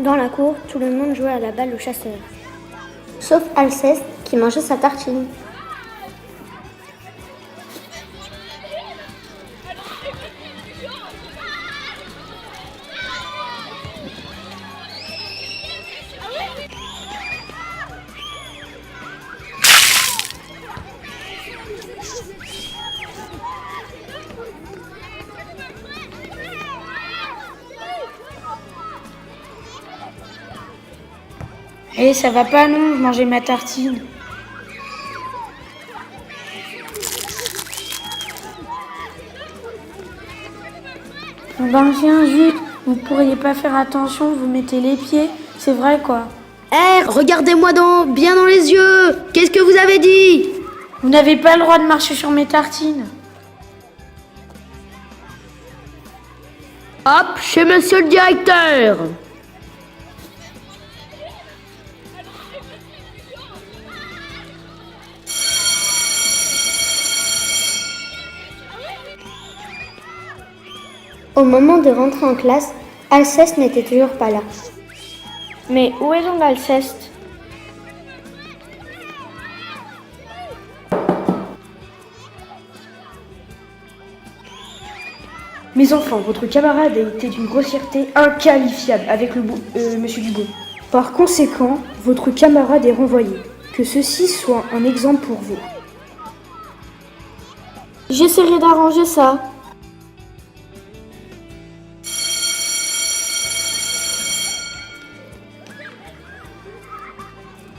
Dans la cour, tout le monde jouait à la balle au chasseur. Sauf Alceste qui mangeait sa tartine. Eh, ça va pas non, je mangeais ma tartine. Ben chien, zut, vous pourriez pas faire attention, vous mettez les pieds, c'est vrai quoi. Eh, regardez-moi bien dans les yeux. Qu'est-ce que vous avez dit? Vous n'avez pas le droit de marcher sur mes tartines. Hop, chez monsieur le directeur. Au moment de rentrer en classe, Alceste n'était toujours pas là. Mais où est donc Alceste? Mes enfants, votre camarade a été d'une grossièreté inqualifiable avec monsieur Dubon. Par conséquent, votre camarade est renvoyé. Que ceci soit un exemple pour vous. J'essaierai d'arranger ça.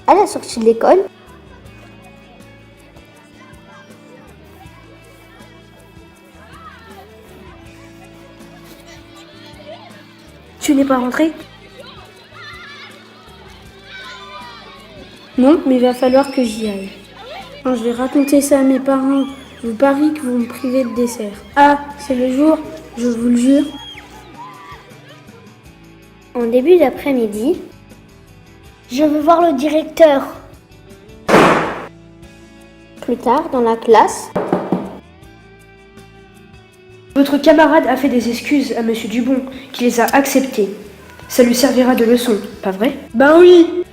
À la sortie de l'école, Tu n'es pas rentré? Non, mais il va falloir que j'y aille. Quand je vais raconter ça à mes parents, je vous parie que vous me privez de dessert. Ah, c'est le jour, je vous le jure. en début d'après-midi, je veux voir le directeur. Plus tard, dans la classe, Votre camarade a fait des excuses à monsieur Dubon, qui les a acceptées. Ça lui servira de leçon, pas vrai? Ben oui!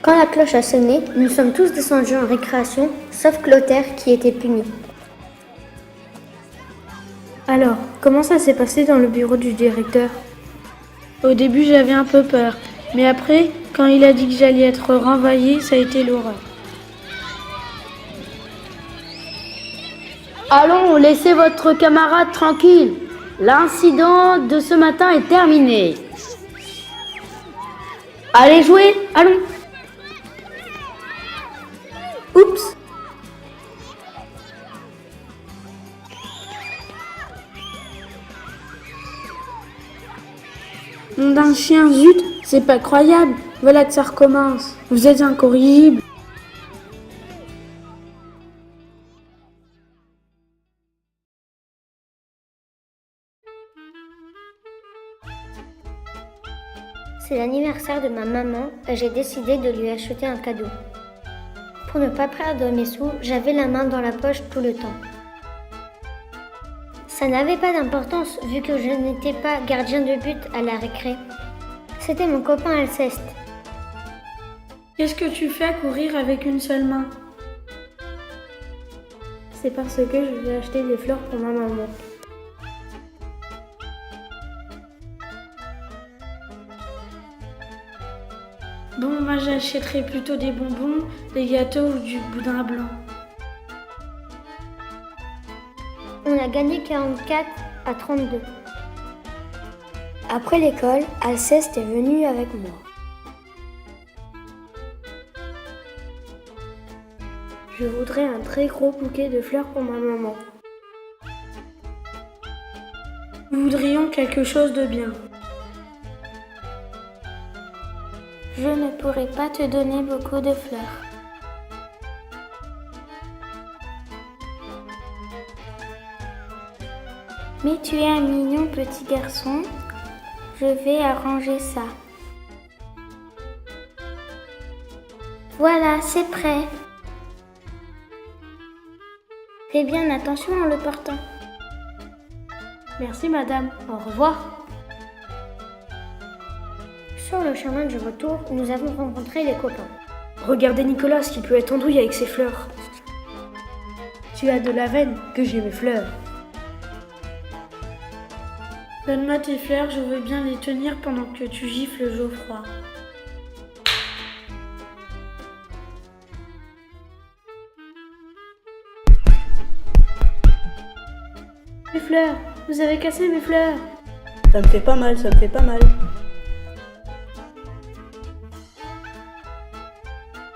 quand la cloche a sonné, nous sommes tous descendus en récréation, sauf Clotaire qui était puni. Alors, comment ça s'est passé dans le bureau du directeur? Au début j'avais un peu peur, mais après, quand il a dit que j'allais être renvoyée, ça a été l'horreur. Allons, laissez votre camarade tranquille. L'incident de ce matin est terminé. Allez jouer, allons. Oups. Nom d'un chien, zut, c'est pas croyable. Voilà que ça recommence. Vous êtes incorrigible. C'est l'anniversaire de ma maman et j'ai décidé de lui acheter un cadeau. Pour ne pas perdre mes sous, j'avais la main dans la poche tout le temps. Ça n'avait pas d'importance vu que je n'étais pas gardien de but à la récré. C'était mon copain Alceste. Qu'est-ce que tu fais courir avec une seule main? C'est parce que je vais acheter des fleurs pour ma maman. Bon, moi j'achèterais plutôt des bonbons, des gâteaux ou du boudin blanc. On a gagné 44 à 32. Après l'école, Alceste est venu avec moi. Je voudrais un très gros bouquet de fleurs pour ma maman. Nous voudrions quelque chose de bien. Je ne pourrai pas te donner beaucoup de fleurs. Mais tu es un mignon petit garçon. Je vais arranger ça. Voilà, c'est prêt. Fais bien attention en le portant. Merci madame, au revoir. Sur le chemin du retour, nous avons rencontré les copains. Regardez Nicolas qui peut être andouille avec ses fleurs. Tu as de la veine, Que j'ai mes fleurs. donne-moi tes fleurs, je veux bien les tenir pendant que tu gifles Geoffroy. Mes fleurs, vous avez cassé mes fleurs. Ça me fait pas mal, ça me fait pas mal.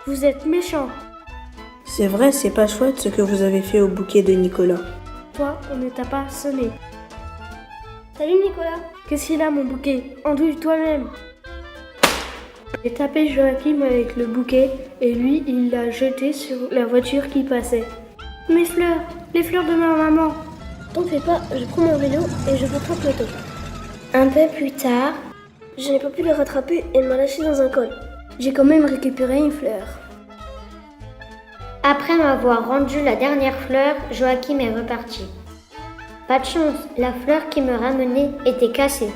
Vous êtes méchants. C'est vrai, c'est pas chouette ce que vous avez fait au bouquet de Nicolas. Toi, on ne t'a pas sonné. Salut Nicolas. Qu'est-ce qu'il a mon bouquet? Andouille toi-même. J'ai tapé Joachim avec le bouquet et lui, il l'a jeté sur la voiture qui passait. Mes fleurs, les fleurs de ma maman. T'en fais pas, je prends mon vélo et je rattrape l'auto. Un peu plus tard, je n'ai pas pu le rattraper et il m'a lâché dans un col. J'ai quand même récupéré une fleur. Après m'avoir rendu la dernière fleur, Joachim est reparti. Pas de chance, la fleur qui me ramenait était cassée.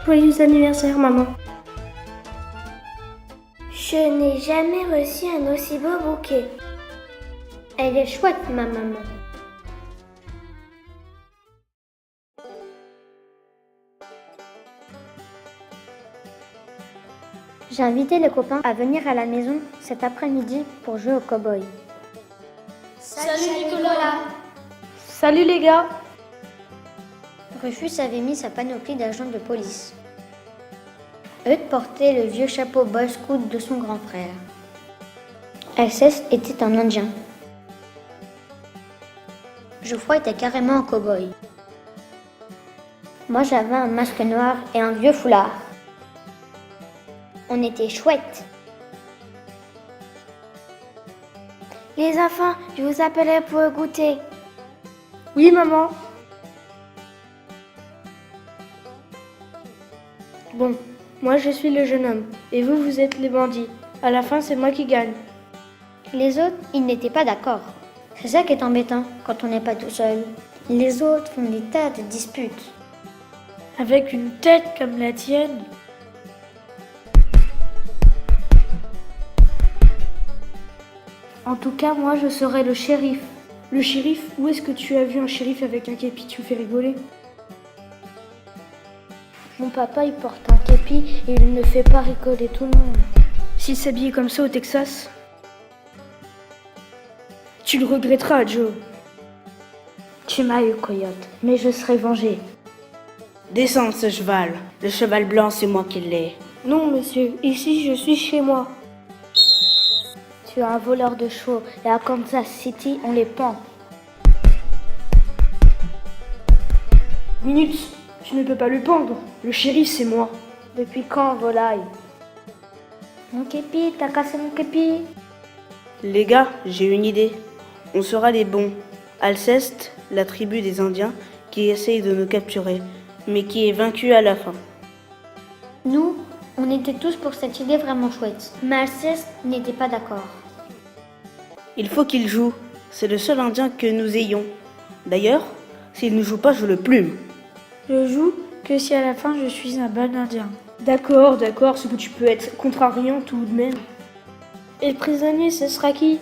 Joyeux anniversaire, maman. Je n'ai jamais reçu un aussi beau bouquet. Elle est chouette, ma maman. J'ai invité les copains à venir à la maison cet après-midi pour jouer au cow-boy. Salut les gars. Rufus avait mis sa panoplie d'agent de police. Eudes portait le vieux chapeau boy scout de son grand frère. Alceste était un Indien. Geoffroy était carrément un cow-boy. Moi j'avais un masque noir et un vieux foulard. On était chouettes. Les enfants, je vous appelais pour le goûter. Oui, maman. Bon, moi je suis le jeune homme et vous, vous êtes les bandits. À la fin, c'est moi qui gagne. Les autres, ils n'étaient pas d'accord. C'est ça qui est embêtant quand on n'est pas tout seul. Les autres font des tas de disputes. Avec une tête comme la tienne. En tout cas, moi, je serai le shérif. Le shérif, où est-ce que tu as vu un shérif avec un képi? Tu me fais rigoler. Mon papa, il porte un képi et il ne fait pas rigoler tout le monde. S'il s'habillait comme ça au Texas, tu le regretteras, Joe. Tu m'as eu, coyote, mais je serai vengé. Descends ce cheval. Le cheval blanc, c'est moi qui l'ai. Non, monsieur, ici, je suis chez moi. Tu es un voleur de chevaux et à Kansas City, on les pend. Minute, tu ne peux pas le pendre. Le shérif, c'est moi. Depuis quand, volaille? Mon képi, t'as cassé mon képi? Les gars, j'ai une idée. On sera les bons. Alceste, la tribu des Indiens, qui essaye de nous capturer, mais qui est vaincue à la fin. Nous, on était tous pour cette idée vraiment chouette. Mais Alceste n'était pas d'accord. Il faut qu'il joue. C'est le seul Indien que nous ayons. D'ailleurs, s'il ne joue pas, je le plume. Je joue que si à la fin, je suis un bon indien. D'accord, ce que tu peux être contrariant tout de même. Et le prisonnier, ce sera qui?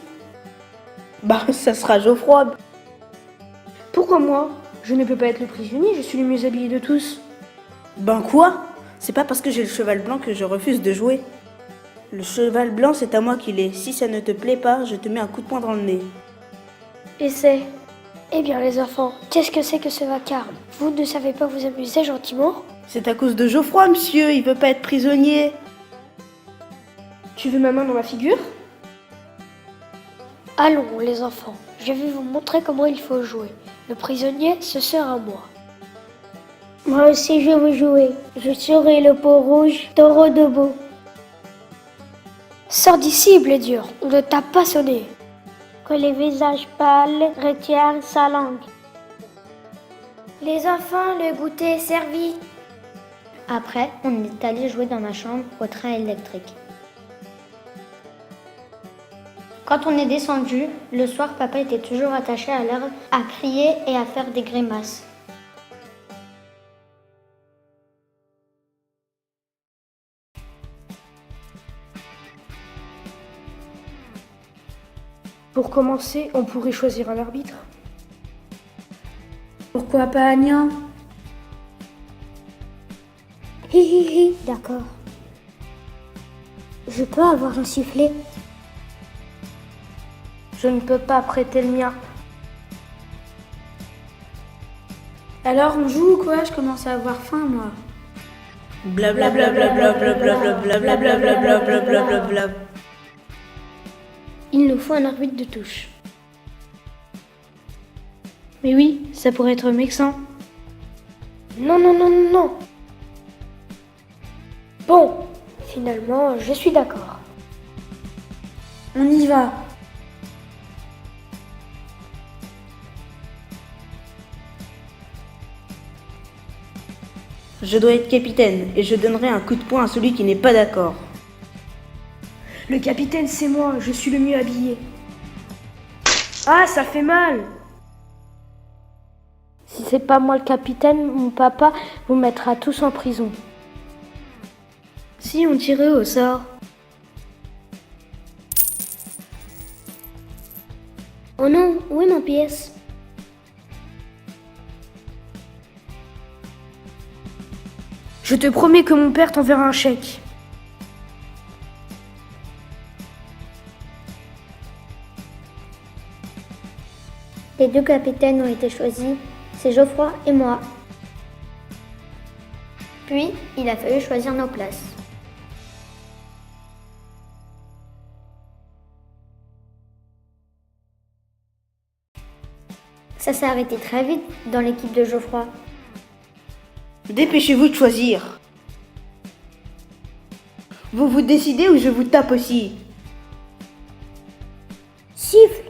Bah, ça sera Geoffroy. Pourquoi moi? Je ne peux pas être le prisonnier, je suis le mieux habillé de tous. Ben quoi? C'est pas parce que j'ai le cheval blanc que je refuse de jouer. Le cheval blanc, c'est à moi qu'il est. Si ça ne te plaît pas, je te mets un coup de poing dans le nez. Et c'est... Eh bien les enfants, qu'est-ce que c'est que ce vacarme? Vous ne savez pas vous amuser gentiment? C'est à cause de Geoffroy, monsieur, il veut pas être prisonnier. Tu veux ma main dans ma figure? Allons les enfants, je vais vous montrer comment il faut jouer. Le prisonnier, ce sera moi. Moi aussi je veux jouer. Je serai le peau rouge, taureau debout. Sors d'ici, blé dur, on ne t'a pas sonné. Que les visages pâles retiennent sa langue. Les enfants, le goûter est servi. Après, on est allé jouer dans ma chambre au train électrique. Quand on est descendu, le soir, papa était toujours attaché à l'arbre, à crier et à faire des grimaces. Pour commencer, on pourrait choisir un arbitre. Pourquoi pas Agnan? Hi hi hi, d'accord. Je peux avoir un sifflet? Je ne peux pas prêter le mien. Alors on joue ou quoi? Je commence à avoir faim moi. Blablabla. Il nous faut un arbitre de touche. Mais oui, ça pourrait être Mexan. Non, non, non, non, non. Bon, finalement, je suis d'accord. On y va. Je dois être capitaine et je donnerai un coup de poing à celui qui n'est pas d'accord. Le capitaine, c'est moi, je suis le mieux habillé. Ah, ça fait mal! Si c'est pas moi le capitaine, mon papa vous mettra tous en prison. Si on tirait au sort. Oh non, où est ma pièce? Je te promets que mon père t'enverra un chèque. Les deux capitaines ont été choisis, c'est Geoffroy et moi. Puis, il a fallu choisir nos places. Ça s'est arrêté très vite dans l'équipe de Geoffroy. Dépêchez-vous de choisir. Vous vous décidez ou je vous tape aussi. Siffle!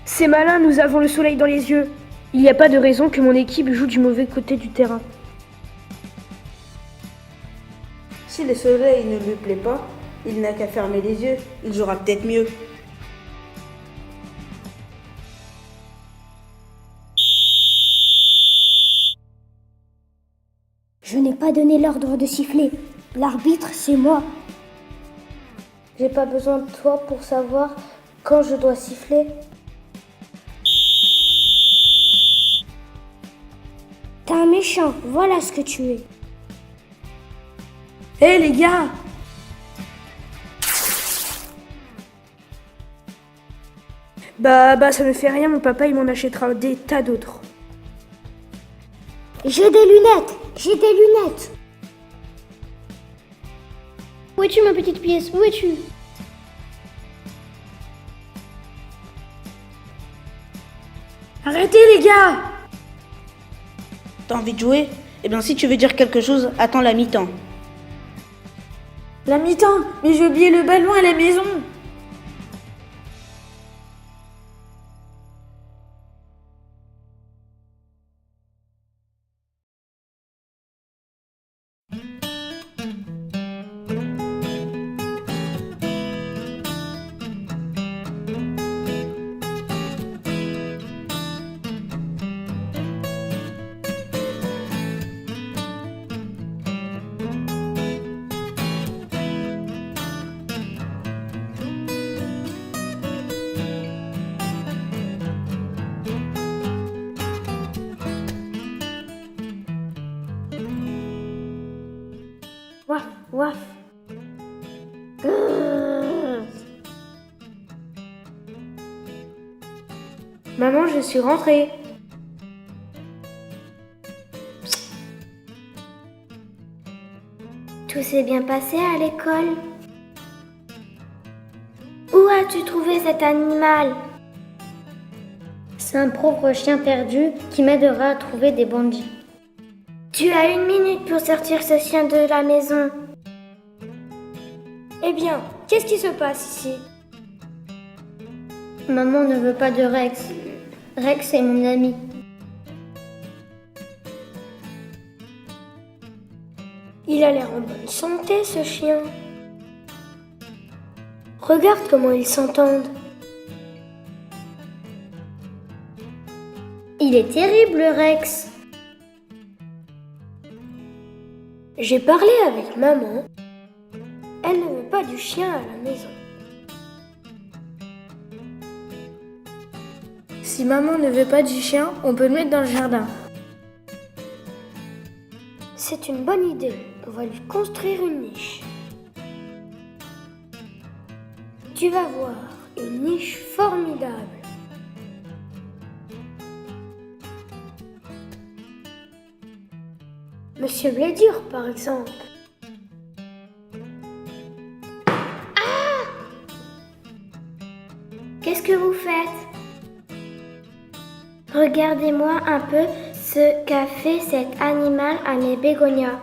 C'est malin, nous avons le soleil dans les yeux. Il n'y a pas de raison que mon équipe joue du mauvais côté du terrain. Si le soleil ne lui plaît pas, il n'a qu'à fermer les yeux. Il jouera peut-être mieux. Je n'ai pas donné l'ordre de siffler. L'arbitre, c'est moi. J'ai pas besoin de toi pour savoir quand je dois siffler. T'es un méchant, voilà ce que tu es. Hé les gars! Bah ça ne fait rien, mon papa il m'en achètera des tas d'autres. J'ai des lunettes! J'ai des lunettes! Où es-tu ma petite pièce? Où es-tu? Arrêtez les gars! T'as envie de jouer? Eh bien, si tu veux dire quelque chose, attends la mi-temps. La mi-temps, mais j'ai oublié le ballon à la maison. Waf, waf. Maman, je suis rentrée. Tout s'est bien passé à l'école? Où as-tu trouvé cet animal? C'est un pauvre chien perdu qui m'aidera à trouver des bandits. Tu as 1 minute pour sortir ce chien de la maison. Eh bien, qu'est-ce qui se passe ici? Maman ne veut pas de Rex. Rex est mon ami. Il Il a l'air en bonne santé, ce chien. Regarde comment ils s'entendent. Il est terrible, Rex. J'ai parlé avec maman. Elle ne veut pas du chien à la maison. Si maman ne veut pas du chien, on peut le mettre dans le jardin. C'est une bonne idée. On va lui construire une niche. Tu vas voir, une niche formidable. Monsieur Blédur, par exemple. Qu'est-ce que vous faites? Regardez-moi un peu ce qu'a fait cet animal à mes bégonias.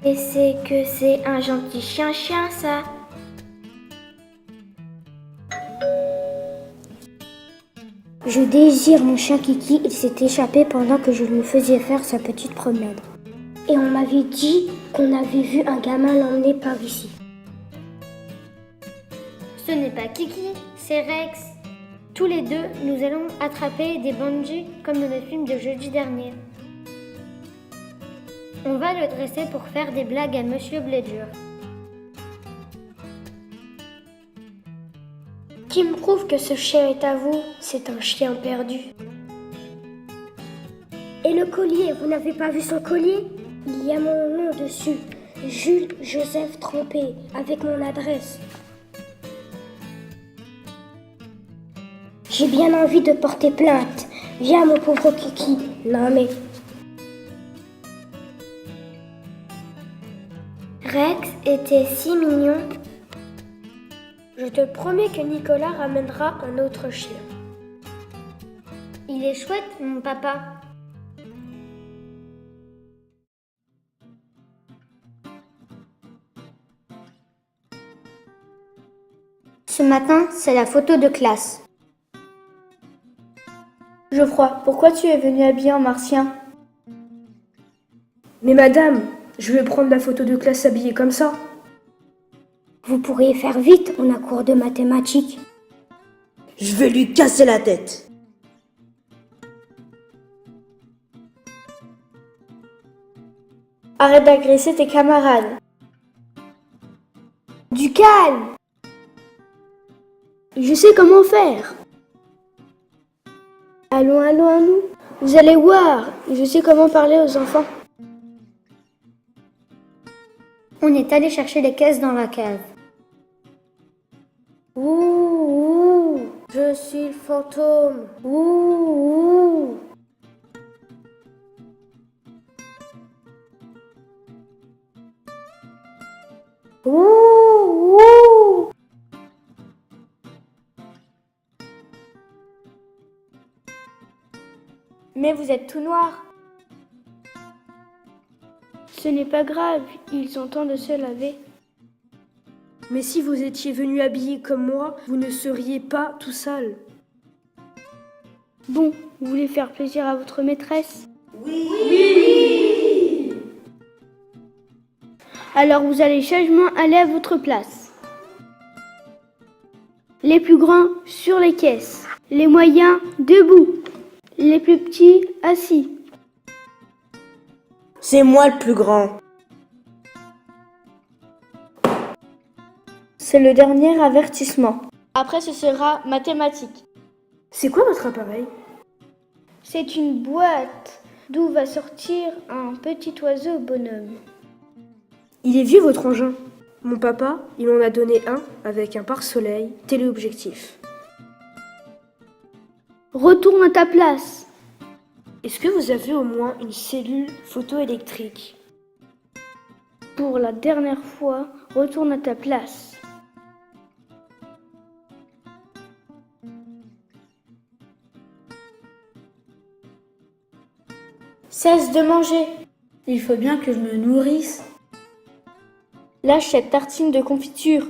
Et c'est que c'est un gentil chien, ça. Je désire mon chien Kiki, il s'est échappé pendant que je lui faisais faire sa petite promenade. Et on m'avait dit qu'on avait vu un gamin l'emmener par ici. Ce n'est pas Kiki, c'est Rex. Tous les deux, nous allons attraper des bandits comme dans le film de jeudi dernier. On va le dresser pour faire des blagues à Monsieur Blédur. Qui me prouve que ce chien est à vous? C'est un chien perdu. Et le collier, vous n'avez pas vu son collier? Il y a mon nom dessus, Jules Joseph Trompé, avec mon adresse. J'ai bien envie de porter plainte. Viens mon pauvre Kiki. Non mais... Rex était si mignon. Je te promets que Nicolas ramènera un autre chien. Il est chouette, mon papa. Ce matin, c'est la photo de classe. Geoffroy, pourquoi tu es venu habillé en martien? Mais madame, je vais prendre la photo de classe habillée comme ça. Vous pourriez faire vite, on a cours de mathématiques. Je vais lui casser la tête. Arrête d'agresser tes camarades. Du calme! Je sais comment faire. Allons. Vous allez voir, je sais comment parler aux enfants. On est allé chercher les caisses dans la cave. Ouh, je suis le fantôme. Ouh. Ouh. Mais vous êtes tout noir. Ce n'est pas grave, ils ont temps de se laver. Mais si vous étiez venu habillé comme moi, vous ne seriez pas tout sale. Bon, vous voulez faire plaisir à votre maîtresse? Oui. Alors vous allez sagement aller à votre place. Les plus grands sur les caisses, les moyens debout, les plus petits assis. C'est moi le plus grand. C'est le dernier avertissement. Après ce sera mathématiques. C'est quoi votre appareil? C'est une boîte d'où va sortir un petit oiseau bonhomme. Il est vieux votre engin. Mon papa, il m'en a donné un avec un pare-soleil téléobjectif. Retourne à ta place. Est-ce que vous avez au moins une cellule photoélectrique? Pour la dernière fois, retourne à ta place. Cesse de manger. Il faut bien que je me nourrisse. Lâche cette tartine de confiture.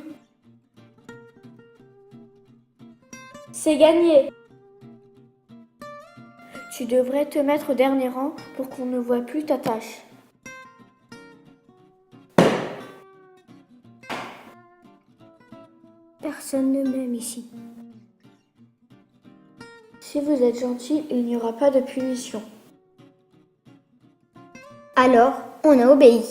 C'est gagné. Tu devrais te mettre au dernier rang pour qu'on ne voie plus ta tâche. Personne ne m'aime ici. Si vous êtes gentil, il n'y aura pas de punition. Alors, on a obéi.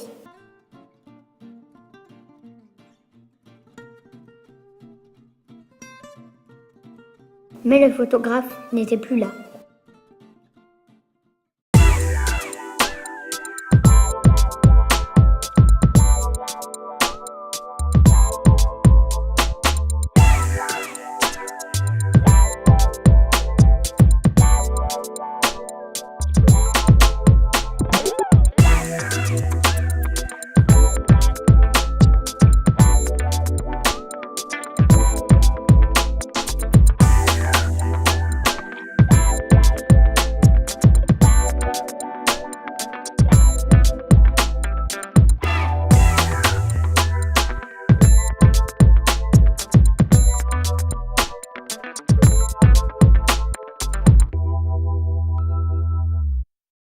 Mais le photographe n'était plus là.